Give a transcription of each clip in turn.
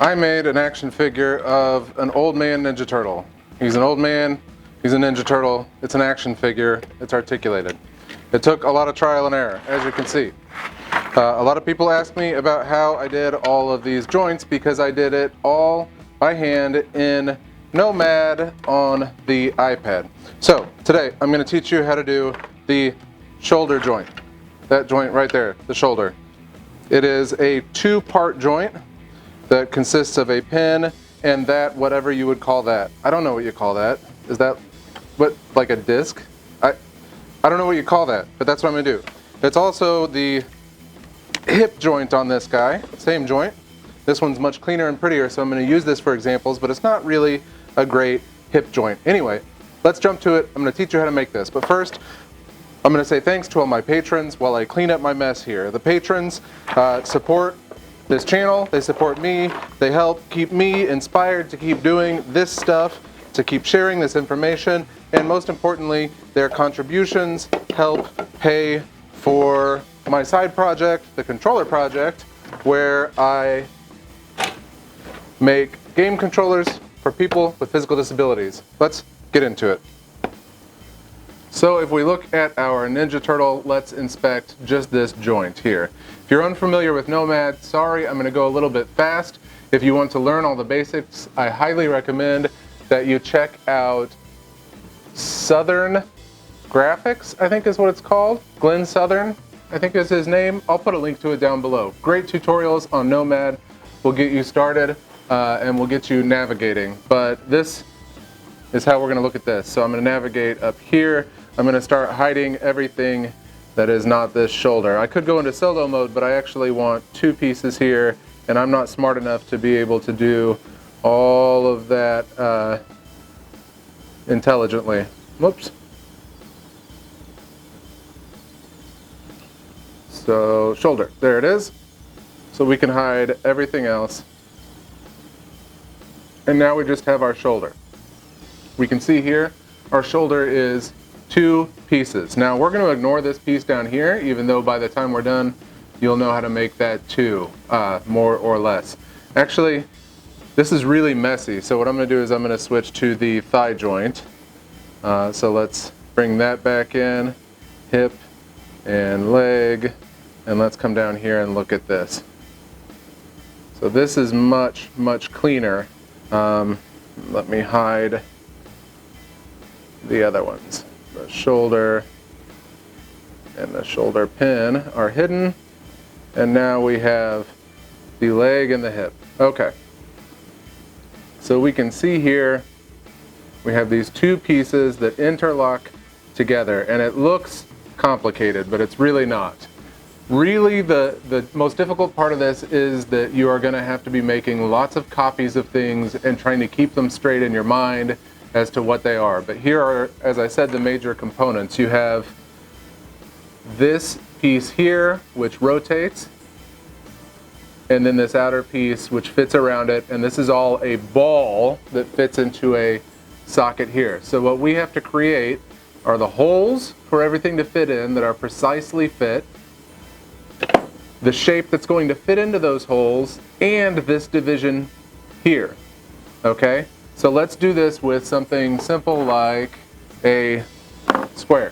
I made an action figure of an old man Ninja Turtle. He's an old man, he's a Ninja Turtle, it's an action figure, it's articulated. It took a lot of trial and error, as you can see. A lot of people ask me about how I did all of these joints because I did it all by hand in Nomad on the iPad. So today I'm going to teach you how to do the shoulder joint. That joint right there, the shoulder. It is a two-part joint that consists of a pin and that, whatever you would call that. I don't know what you call that. Is that what, like a disc? I don't know what you call that, but that's what I'm going to do. It's also the hip joint on this guy, same joint. This one's much cleaner and prettier, so I'm going to use this for examples, but it's not really a great hip joint. Anyway, let's jump to it. I'm going to teach you how to make this, but first I'm going to say thanks to all my patrons while I clean up my mess here. The patrons support this channel, they support me, they help keep me inspired to keep doing this stuff, to keep sharing this information, and most importantly, their contributions help pay for my side project, the controller project, where I make game controllers for people with physical disabilities. Let's get into it. So if we look at our Ninja Turtle, let's inspect just this joint here. If you're unfamiliar with Nomad, sorry, I'm going to go a little bit fast. If you want to learn all the basics, I highly recommend that you check out Southern Graphics, I think is what it's called. Glenn Southern, I think is his name. I'll put a link to it down below. Great tutorials on Nomad will get you started and will get you navigating. But this is how we're going to look at this. So I'm going to navigate up here. I'm going to start hiding everything that is not this shoulder. I could go into solo mode, but I actually want two pieces here, and I'm not smart enough to be able to do all of that intelligently. Whoops. So shoulder, there it is. So we can hide everything else. And now we just have our shoulder. We can see here, our shoulder is two pieces. Now we're going to ignore this piece down here, even though by the time we're done, you'll know how to make that two, more or less. Actually, this is really messy. So what I'm going to do is I'm going to switch to the thigh joint. So let's bring that back in, hip and leg, and let's come down here and look at this. So this is much, much cleaner. Let me hide the other ones. The shoulder and the shoulder pin are hidden, and now we have the leg and the hip. Okay. So we can see here we have these two pieces that interlock together, and it looks complicated, but it's really not. Really, the most difficult part of this is that you are going to have to be making lots of copies of things and trying to keep them straight in your mind as to what they are. But here are, as I said, the major components. You have this piece here, which rotates, and then this outer piece, which fits around it, and this is all a ball that fits into a socket here. So what we have to create are the holes for everything to fit in that are precisely fit, the shape that's going to fit into those holes, and this division here. Okay? So let's do this with something simple like a square,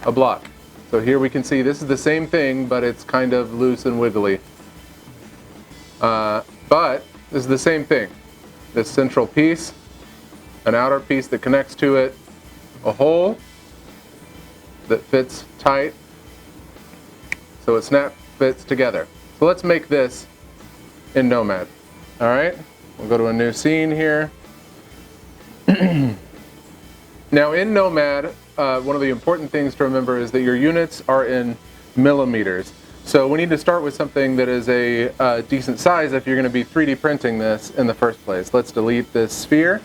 a block. So here we can see this is the same thing, but it's kind of loose and wiggly. But this is the same thing. This central piece, an outer piece that connects to it, a hole that fits tight, so it fits together. So let's make this in Nomad. All right, we'll go to a new scene here. Now in Nomad, one of the important things to remember is that your units are in millimeters. So we need to start with something that is a decent size if you're going to be 3D printing this in the first place. Let's delete this sphere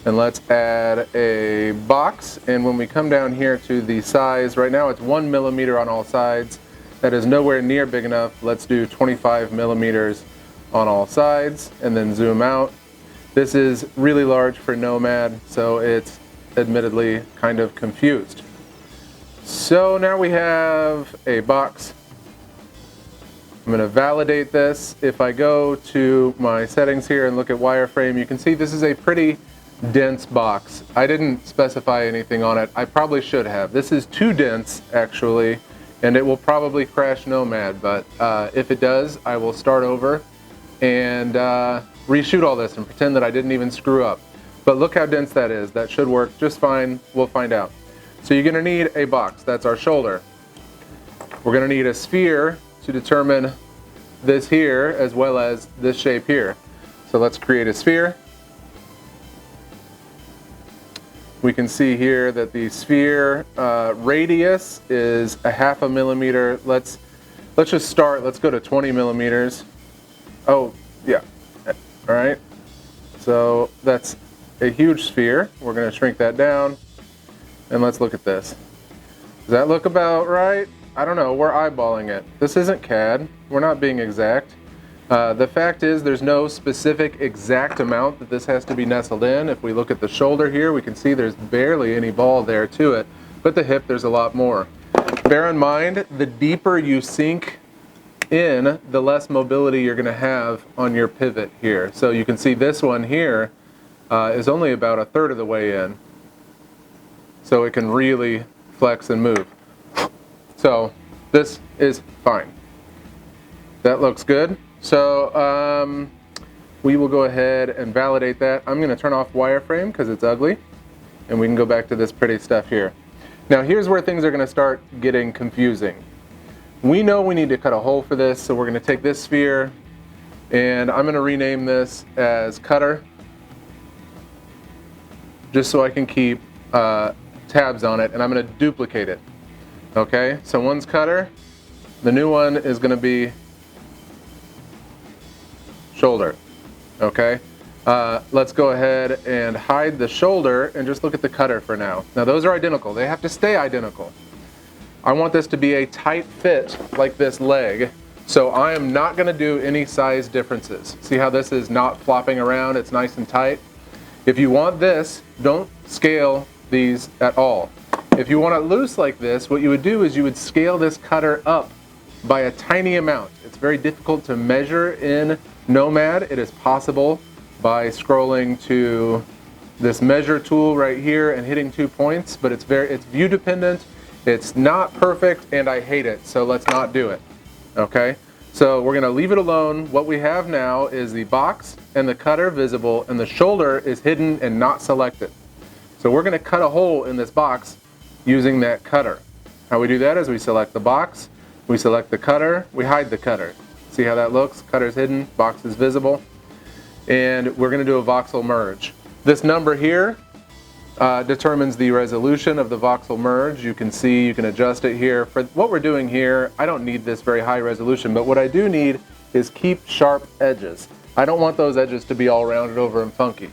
and let's add a box. And when we come down here to the size, right now it's 1 millimeter on all sides. That is nowhere near big enough. Let's do 25 millimeters on all sides and then zoom out. This is really large for Nomad, so it's admittedly kind of confused. So now we have a box I'm going to validate this. If I go to my settings here and look at wireframe, you can see this is a pretty dense box. I didn't specify anything on it. I probably should have. This is too dense, actually, and it will probably crash Nomad, but if it does, I will start over and reshoot all this and pretend that I didn't even screw up. But look how dense that is. That should work just fine. We'll find out. So you're going to need a box. That's our shoulder. We're going to need a sphere to determine this here as well as this shape here. So let's create a sphere. We can see here that the sphere radius is 0.5 millimeter. Let's just start. Let's go to 20 millimeters. Oh, yeah. All right. So that's a huge sphere. We're going to shrink that down. And let's look at this. Does that look about right? I don't know. We're eyeballing it. This isn't CAD. We're not being exact. The fact is there's no specific exact amount that this has to be nestled in. If we look at the shoulder here, we can see there's barely any ball there to it. But the hip, there's a lot more. Bear in mind, the deeper you sink in, the less mobility you're going to have on your pivot here. So you can see this one here is only about 1/3 of the way in. So it can really flex and move. So this is fine. That looks good. So we will go ahead and validate that. I'm going to turn off wireframe because it's ugly. And we can go back to this pretty stuff here. Now here's where things are going to start getting confusing. We know we need to cut a hole for this, so we're going to take this sphere and I'm going to rename this as cutter, just so I can keep tabs on it, and I'm going to duplicate it. Okay, so one's cutter, the new one is going to be shoulder. Okay, let's go ahead and hide the shoulder and just look at the cutter for now. Now those are identical. They have to stay identical. I want this to be a tight fit like this leg, so I am not going to do any size differences. See how this is not flopping around? It's nice and tight. If you want this, don't scale these at all. If you want it loose like this, what you would do is you would scale this cutter up by a tiny amount. It's very difficult to measure in Nomad. It is possible by scrolling to this measure tool right here and hitting 2 points, but it's view dependent. It's not perfect and I hate it, so let's not do it. Okay? So we're going to leave it alone. What we have now is the box and the cutter visible, and the shoulder is hidden and not selected. So we're going to cut a hole in this box using that cutter. How we do that is we select the box, we select the cutter, we hide the cutter. See how that looks? Cutter's hidden, box is visible. And we're going to do a voxel merge. This number here determines the resolution of the voxel merge. You can see, you can adjust it here. For what we're doing here, I don't need this very high resolution, but what I do need is keep sharp edges. I don't want those edges to be all rounded over and funky.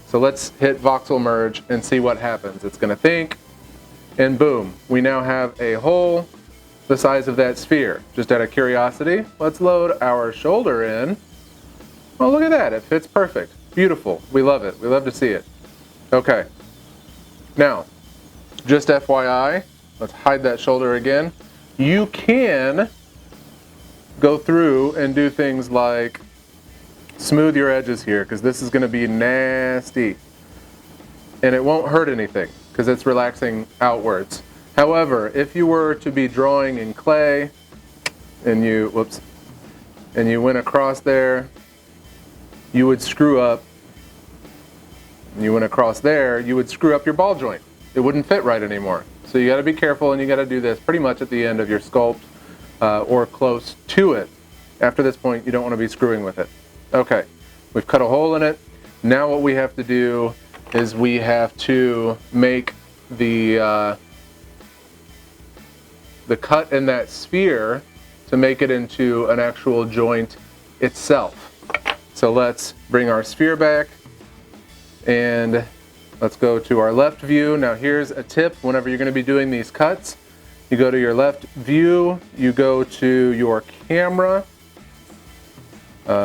So let's hit voxel merge and see what happens. It's going to think, and boom, we now have a hole the size of that sphere. Just out of curiosity, let's load our shoulder in. Oh, look at that, it fits perfect. Beautiful, we love it, we love to see it. Okay, now, just FYI, let's hide that shoulder again. You can go through and do things like smooth your edges here, because this is going to be nasty. And it won't hurt anything, because it's relaxing outwards. However, if you were to be drawing in clay, and you went across there, you would screw up. And you went across there, you would screw up your ball joint. It wouldn't fit right anymore. So you got to be careful, and you got to do this pretty much at the end of your sculpt or close to it. After this point, you don't want to be screwing with it. Okay, we've cut a hole in it. Now what we have to do is we have to make the cut in that sphere to make it into an actual joint itself. So let's bring our sphere back and let's go to our left view. Now here's a tip whenever you're going to be doing these cuts. You go to your left view, you go to your camera.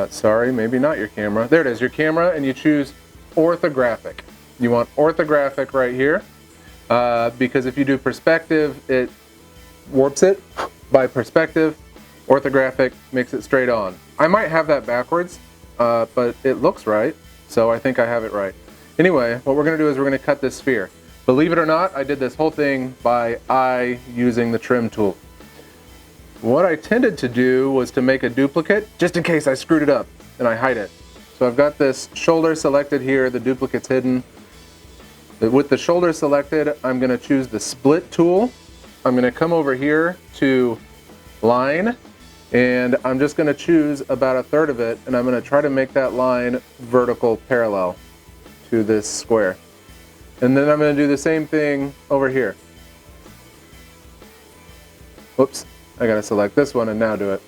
Sorry, maybe not your camera. There it is, your camera, and you choose orthographic. You want orthographic right here because if you do perspective, it warps it by perspective. Orthographic makes it straight on. I might have that backwards, but it looks right, so I think I have it right. Anyway, what we're going to do is we're going to cut this sphere. Believe it or not, I did this whole thing by eye using the trim tool. What I tended to do was to make a duplicate, just in case I screwed it up, and I hide it. So I've got this shoulder selected here, the duplicate's hidden. With the shoulder selected, I'm going to choose the split tool. I'm going to come over here to line, and I'm just going to choose about a third of it, and I'm going to try to make that line vertical parallel to this square. And then I'm going to do the same thing over here. Whoops, I got to select this one and now do it.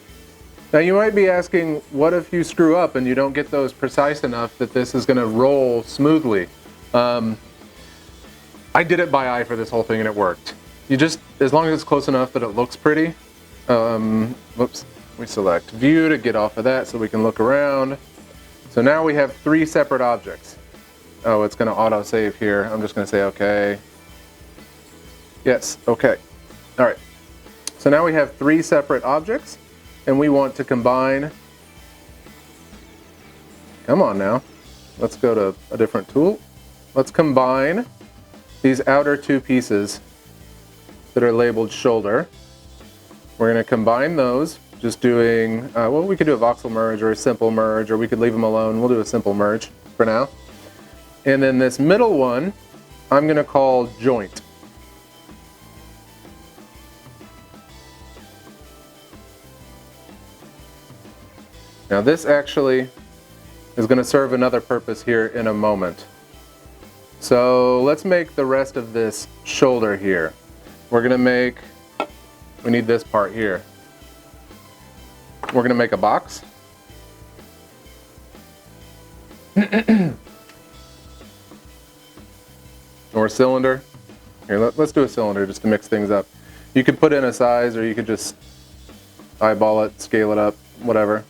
Now you might be asking, what if you screw up and you don't get those precise enough that this is going to roll smoothly? I did it by eye for this whole thing and it worked. You just, as long as it's close enough that it looks pretty. Whoops, we select view to get off of that so we can look around. So now we have 3 separate objects. Oh, it's going to auto-save here. I'm just going to say okay. Yes, okay. All right. So now we have 3 separate objects, and we want to combine. Come on now. Let's go to a different tool. Let's combine these outer 2 pieces that are labeled shoulder. We're going to combine those, just doing, well, we could do a voxel merge or a simple merge, or we could leave them alone. We'll do a simple merge for now. And then this middle one, I'm going to call joint. Now this actually is going to serve another purpose here in a moment. So let's make the rest of this shoulder here. We're going to make, we need this part here. We're going to make a box. Or a cylinder. Here, let's do a cylinder just to mix things up. You could put in a size, or you could just eyeball it, scale it up, whatever.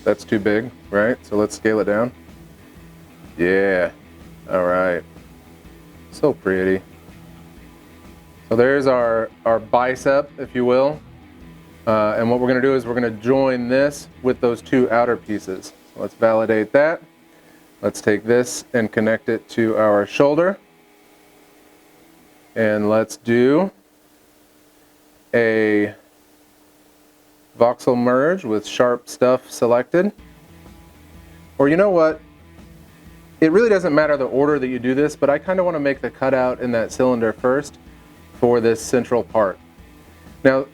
That's too big, right? So let's scale it down. Yeah, all right. So pretty. So there's our bicep, if you will. And what we're gonna do is we're gonna join this with those 2 outer pieces. So let's validate that. Let's take this and connect it to our shoulder. And let's do a voxel merge with sharp stuff selected. Or you know what? It really doesn't matter the order that you do this, but I kind of want to make the cutout in that cylinder first for this central part. Now,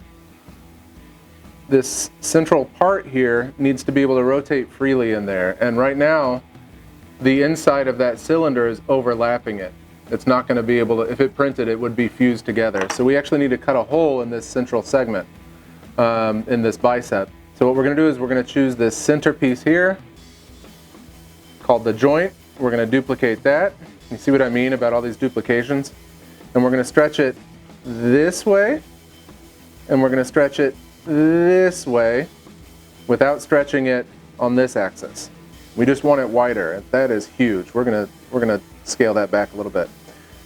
this central part here needs to be able to rotate freely in there, and right now the inside of that cylinder is overlapping it. It's not going to be able to, if it printed, it would be fused together. So we actually need to cut a hole in this central segment in this bicep. So what we're going to do is we're going to choose this center piece here called the joint. We're going to duplicate that. You see what I mean about all these duplications? And we're going to stretch it this way, and we're going to stretch it this way without stretching it on this axis. We just want it wider. That is huge. We're gonna scale that back a little bit.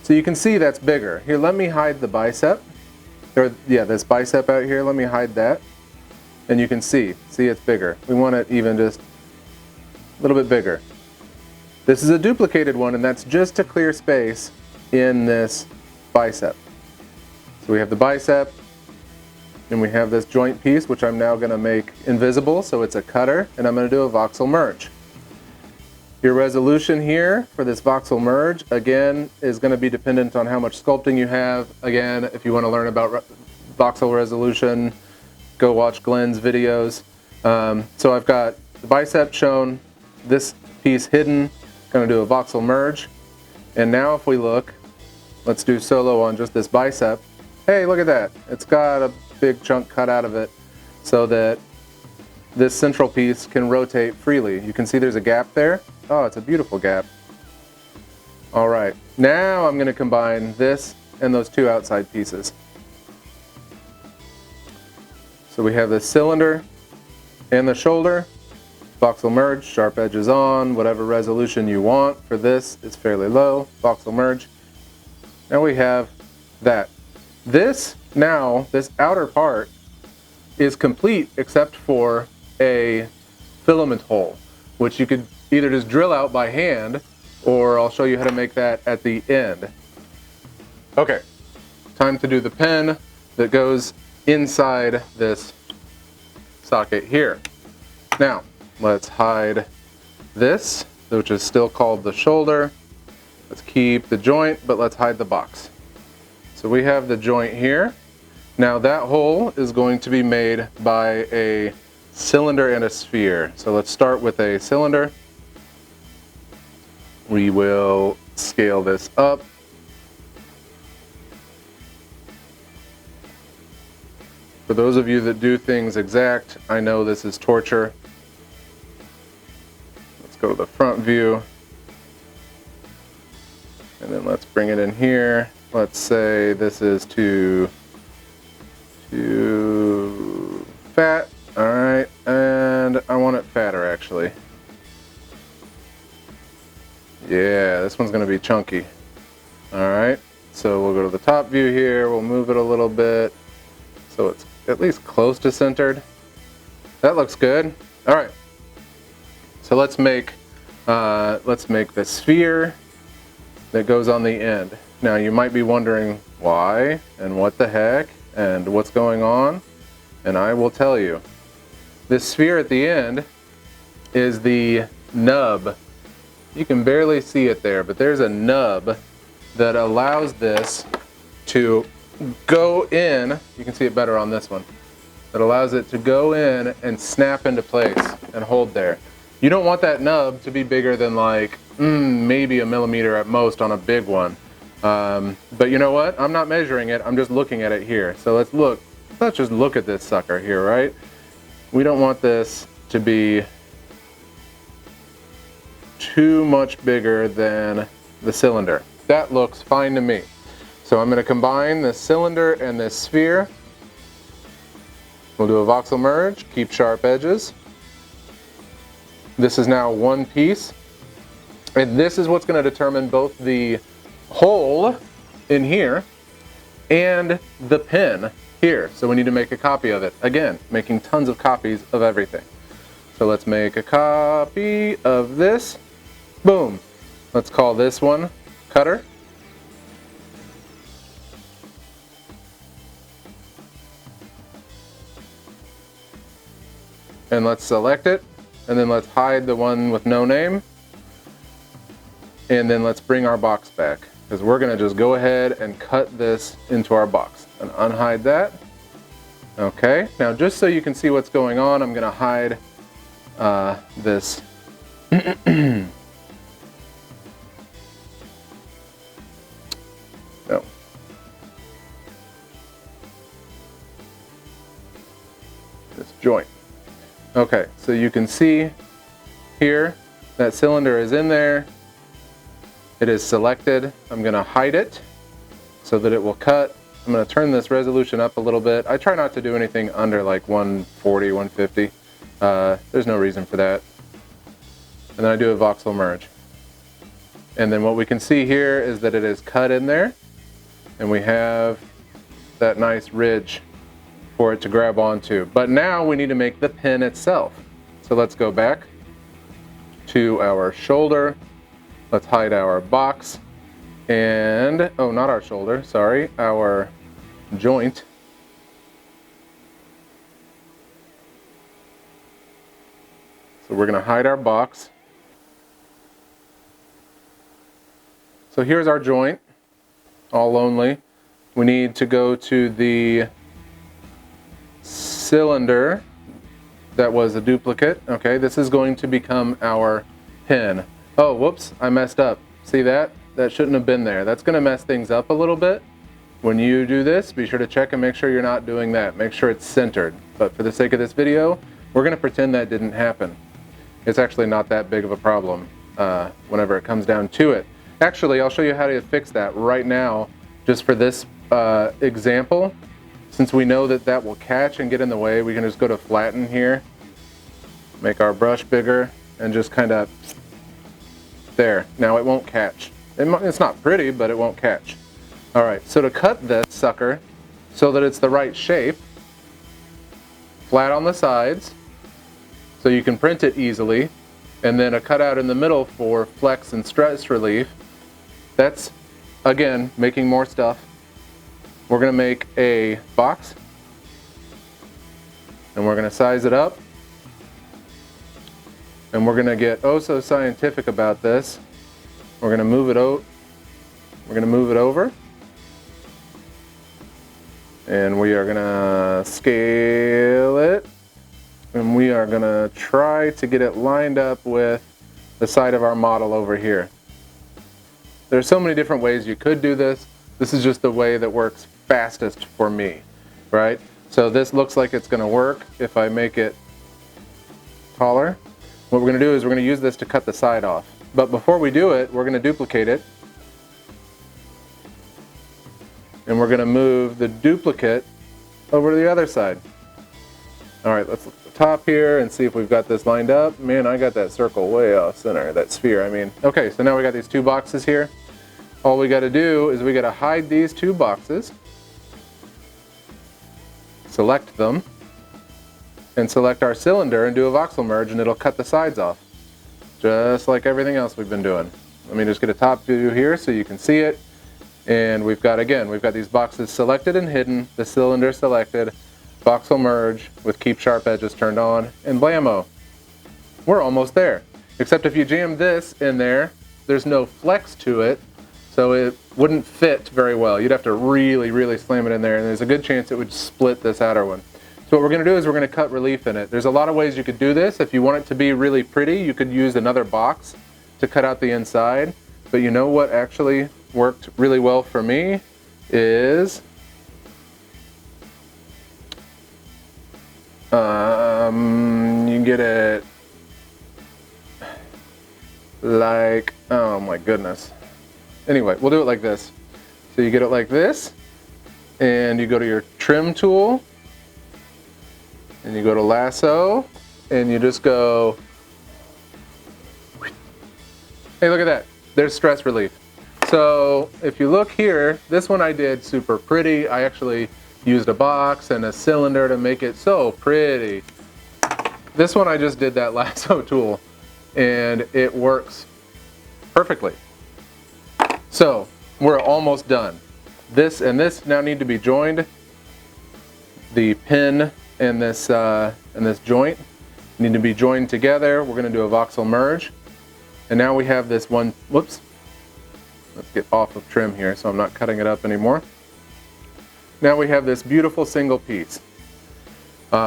So you can see that's bigger. Here, let me hide the bicep. Or yeah, this bicep out here, let me hide that. And you can see it's bigger. We want it even just a little bit bigger. This is a duplicated one, and that's just to clear space in this bicep. So we have the bicep, and we have this joint piece, which I'm now going to make invisible, so it's a cutter, and I'm going to do a voxel merge. Your resolution here for this voxel merge, again, is going to be dependent on how much sculpting you have. Again, if you want to learn about voxel resolution, go watch Glenn's videos. So I've got the bicep shown, this piece hidden, going to do a voxel merge. And now if we look, let's do solo on just this bicep. Hey, look at that. It's got a big chunk cut out of it so that this central piece can rotate freely. You can see there's a gap there. Oh, it's a beautiful gap. All right, now I'm going to combine this and those 2 outside pieces. So we have the cylinder and the shoulder. Voxel merge, sharp edges on, whatever resolution you want. For this, it's fairly low. Voxel merge. Now we have that. This outer part is complete except for a filament hole, which you could either just drill out by hand, or I'll show you how to make that at the end. Okay, time to do the pin that goes inside this socket here. Now, let's hide this, which is still called the shoulder. Let's keep the joint, but let's hide the box. So we have the joint here. Now that hole is going to be made by a cylinder and a sphere. So let's start with a cylinder. We will scale this up. For those of you that do things exact, I know this is torture. Let's go to the front view. And then let's bring it in here. Let's say this is too fat. All right, and I want it fatter actually. Yeah, this one's gonna be chunky. All right, so we'll go to the top view here. We'll move it a little bit so it's at least close to centered. That looks good. All right, so let's make the sphere that goes on the end. Now you might be wondering why and what the heck and what's going on, and I will tell you. This sphere at the end is the nub. You can barely see it there, but there's a nub that allows this to go in. You can see it better on this one. That allows it to go in and snap into place and hold there. You don't want that nub to be bigger than like maybe a millimeter at most on a big one. But you know what? I'm not measuring it. I'm just looking at it here. So let's just look at this sucker here, right? We don't want this to be too much bigger than the cylinder. That looks fine to me. So I'm going to combine the cylinder and this sphere. We'll do a voxel merge, keep sharp edges. This is now one piece. And this is what's going to determine both the hole in here and the pin here. So we need to make a copy of it. Again, making tons of copies of everything. So let's make a copy of this. Boom. Let's call this one cutter. And let's select it. And then let's hide the one with no name. And then let's bring our box back, because we're going to just go ahead and cut this into our box and unhide that. Okay, now just so you can see what's going on, I'm going to hide this. No. This joint. Okay, so you can see here that cylinder is in there. It is selected. I'm going to hide it so that it will cut. I'm going to turn this resolution up a little bit. I try not to do anything under like 140, 150. There's no reason for that. And then I do a voxel merge. And then what we can see here is that it is cut in there. And we have that nice ridge for it to grab onto. But now we need to make the pin itself. So let's go back to our shoulder. Let's hide our box and, oh, not our shoulder, sorry, our joint. So we're going to hide our box. So here's our joint, all lonely. We need to go to the cylinder that was a duplicate. Okay, this is going to become our pin. Oh, whoops, I messed up. See that? That shouldn't have been there. That's going to mess things up a little bit. When you do this, be sure to check and make sure you're not doing that. Make sure it's centered. But for the sake of this video, we're going to pretend that didn't happen. It's actually not that big of a problem whenever it comes down to it. Actually, I'll show you how to fix that right now, just for this example. Since we know that that will catch and get in the way, we can just go to flatten here, make our brush bigger, and just kind of there. Now it won't catch. It's not pretty, but it won't catch. All right, so to cut this sucker, so that it's the right shape, flat on the sides, so you can print it easily, and then a cutout in the middle for flex and stress relief. That's, again, making more stuff. We're going to make a box, and we're going to size it up, and we're going to get oh so scientific about this. We're going to move it out. We're going to move it over, and we are going to scale it, and we are going to try to get it lined up with the side of our model over here. There's so many different ways you could do this. This is just the way that works fastest for me, right? So this looks like it's going to work if I make it taller. What we're going to do is we're going to use this to cut the side off. But before we do it, we're going to duplicate it. And we're going to move the duplicate over to the other side. All right, let's look at the top here and see if we've got this lined up. Man, I got that circle way off center, that sphere, I mean. Okay, so now we got these two boxes here. All we got to do is we got to hide these two boxes, select them, and select our cylinder and do a voxel merge, and it'll cut the sides off, just like everything else we've been doing. Let me just get a top view here so you can see it. And we've got, again, we've got these boxes selected and hidden, the cylinder selected, voxel merge with keep sharp edges turned on, and blammo. We're almost there. Except if you jam this in there, there's no flex to it, so it wouldn't fit very well. You'd have to really, really slam it in there, and there's a good chance it would split this outer one. So what we're going to do is we're going to cut relief in it. There's a lot of ways you could do this. If you want it to be really pretty, you could use another box to cut out the inside. But you know what actually worked really well for me is you get it like, oh my goodness. Anyway, we'll do it like this. So you get it like this, and you go to your trim tool, and you go to lasso, and you just go, hey, look at that. There's stress relief. So if you look here, this one I did super pretty. I actually used a box and a cylinder to make it so pretty. This one I just did that lasso tool, and it works perfectly. So we're almost done. This and this now need to be joined. The pin and this joint need to be joined together. We're going to do a voxel merge. And now we have this one, whoops. Let's get off of trim here so I'm not cutting it up anymore. Now we have this beautiful single piece.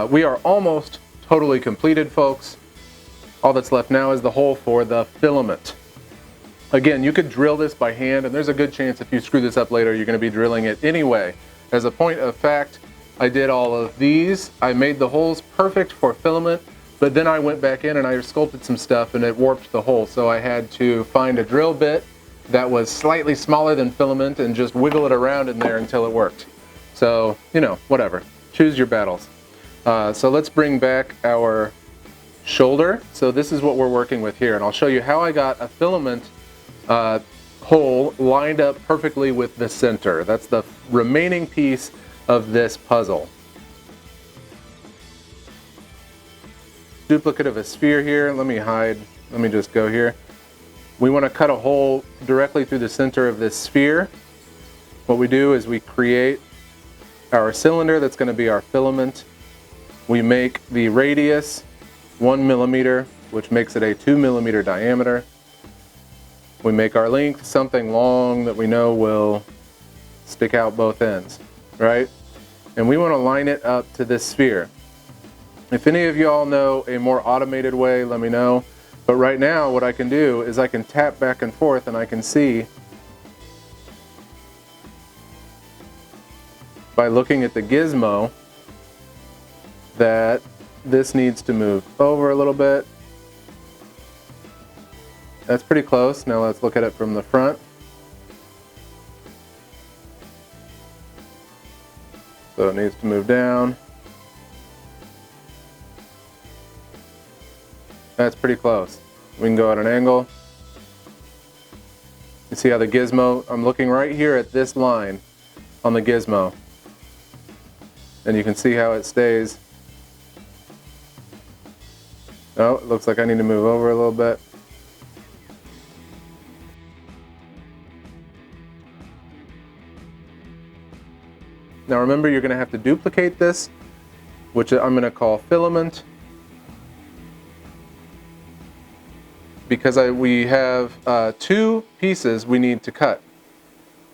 We are almost totally completed, folks. All that's left now is the hole for the filament. Again, you could drill this by hand, and there's a good chance if you screw this up later, you're going to be drilling it anyway. As a point of fact, I did all of these. I made the holes perfect for filament, but then I went back in and I sculpted some stuff and it warped the hole. So I had to find a drill bit that was slightly smaller than filament and just wiggle it around in there until it worked. So, you know, whatever. Choose your battles. So let's bring back our shoulder. So this is what we're working with here, and I'll show you how I got a filament hole lined up perfectly with the center. That's the remaining piece of this puzzle. Duplicate of a sphere here. Let me just go here. We want to cut a hole directly through the center of this sphere. What we do is we create our cylinder that's going to be our filament. We make the radius 1 millimeter, which makes it a 2 millimeter diameter. We make our length something long that we know will stick out both ends, right? And we want to line it up to this sphere. If any of y'all know a more automated way, let me know. But right now what I can do is I can tap back and forth and I can see by looking at the gizmo that this needs to move over a little bit. That's pretty close. Now let's look at it from the front. So it needs to move down. That's pretty close. We can go at an angle. You see how the gizmo, I'm looking right here at this line on the gizmo. and you can see how it stays. Oh, it looks like I need to move over a little bit. Now remember, you're going to have to duplicate this, which I'm going to call filament, because we have 2 pieces we need to cut.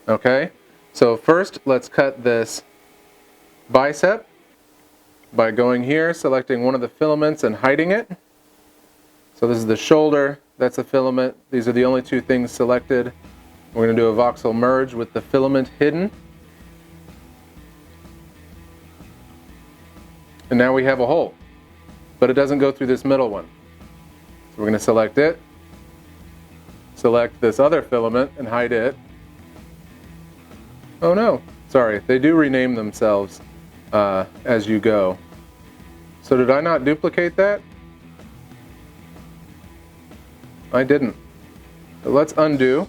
Okay, so first let's cut this bicep by going here, selecting one of the filaments and hiding it. So this is the shoulder, that's a filament. These are the only 2 things selected. We're going to do a voxel merge with the filament hidden. And now we have a hole, but it doesn't go through this middle one. So we're going to select it, select this other filament and hide it. Oh no, sorry, they do rename themselves as you go. So did I not duplicate that? I didn't. So let's undo.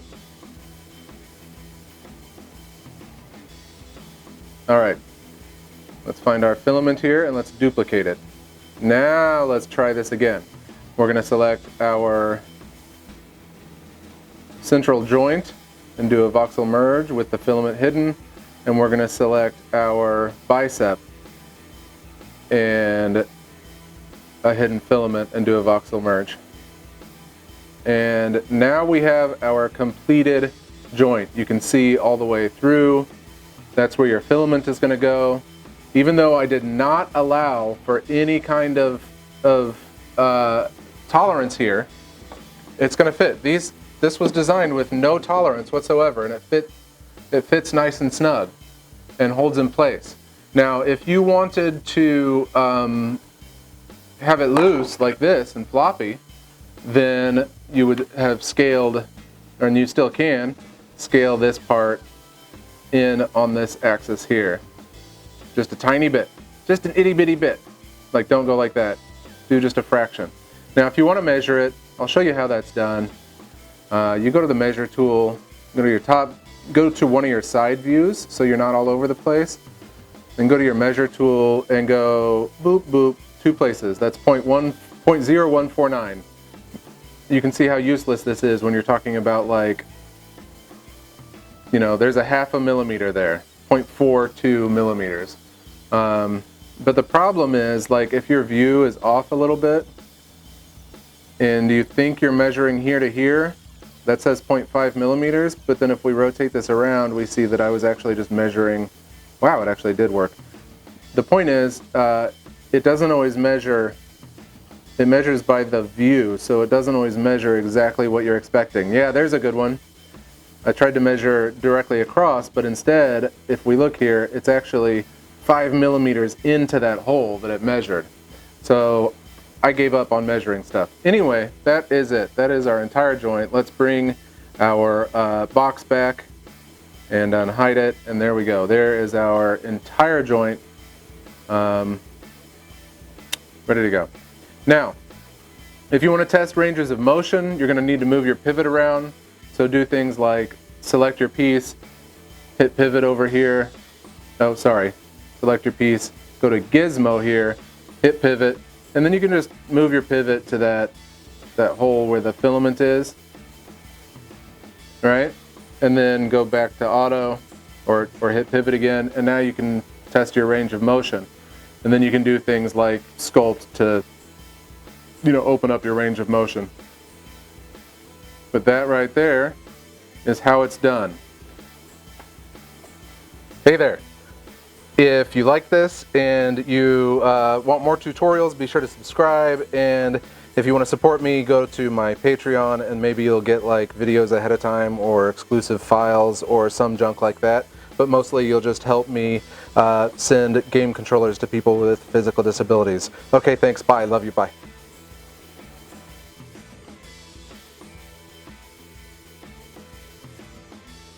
All right. Let's find our filament here and let's duplicate it. Now let's try this again. We're going to select our central joint and do a voxel merge with the filament hidden, and we're going to select our bicep and a hidden filament and do a voxel merge. And now we have our completed joint. You can see all the way through. That's where your filament is going to go. Even though I did not allow for any kind of tolerance here, it's going to fit. This was designed with no tolerance whatsoever, and it fits nice and snug and holds in place. Now, if you wanted to have it loose like this and floppy, then you would have scaled, and you still can, scale this part in on this axis here. Just a tiny bit, just an itty bitty bit. Like, don't go like that. Do just a fraction. Now, if you want to measure it, I'll show you how that's done. You go to the measure tool, go to your top, go to one of your side views so you're not all over the place. Then go to your measure tool and go boop, boop, 2 places. That's 0.0149. You can see how useless this is when you're talking about, like, you know, there's a 0.5 millimeter there, 0.42 millimeters. But the problem is, like, if your view is off a little bit and you think you're measuring here to here, that says 0.5 millimeters, but then if we rotate this around, we see that I was actually just measuring. Wow, it actually did work. The point is, it doesn't always measure, it measures by the view, so it doesn't always measure exactly what you're expecting. Yeah, there's a good one. I tried to measure directly across, but instead, if we look here, it's actually 5 millimeters into that hole that it measured. So I gave up on measuring stuff. Anyway, that is it. That is our entire joint. Let's bring our box back and unhide it, and there we go. There is our entire joint ready to go. Now, if you want to test ranges of motion, you're going to need to move your pivot around. So do things like select your piece, hit pivot over here. Oh, sorry. Select your piece, go to gizmo here, hit pivot, and then you can just move your pivot to that hole where the filament is, right? And then go back to auto or hit pivot again, and now you can test your range of motion. And then you can do things like sculpt to, you know, open up your range of motion. But that right there is how it's done. Hey there. If you like this and you want more tutorials, be sure to subscribe. And if you want to support me, go to my Patreon and maybe you'll get like videos ahead of time or exclusive files or some junk like that. But mostly you'll just help me send game controllers to people with physical disabilities. Okay, thanks. Bye. Love you. Bye.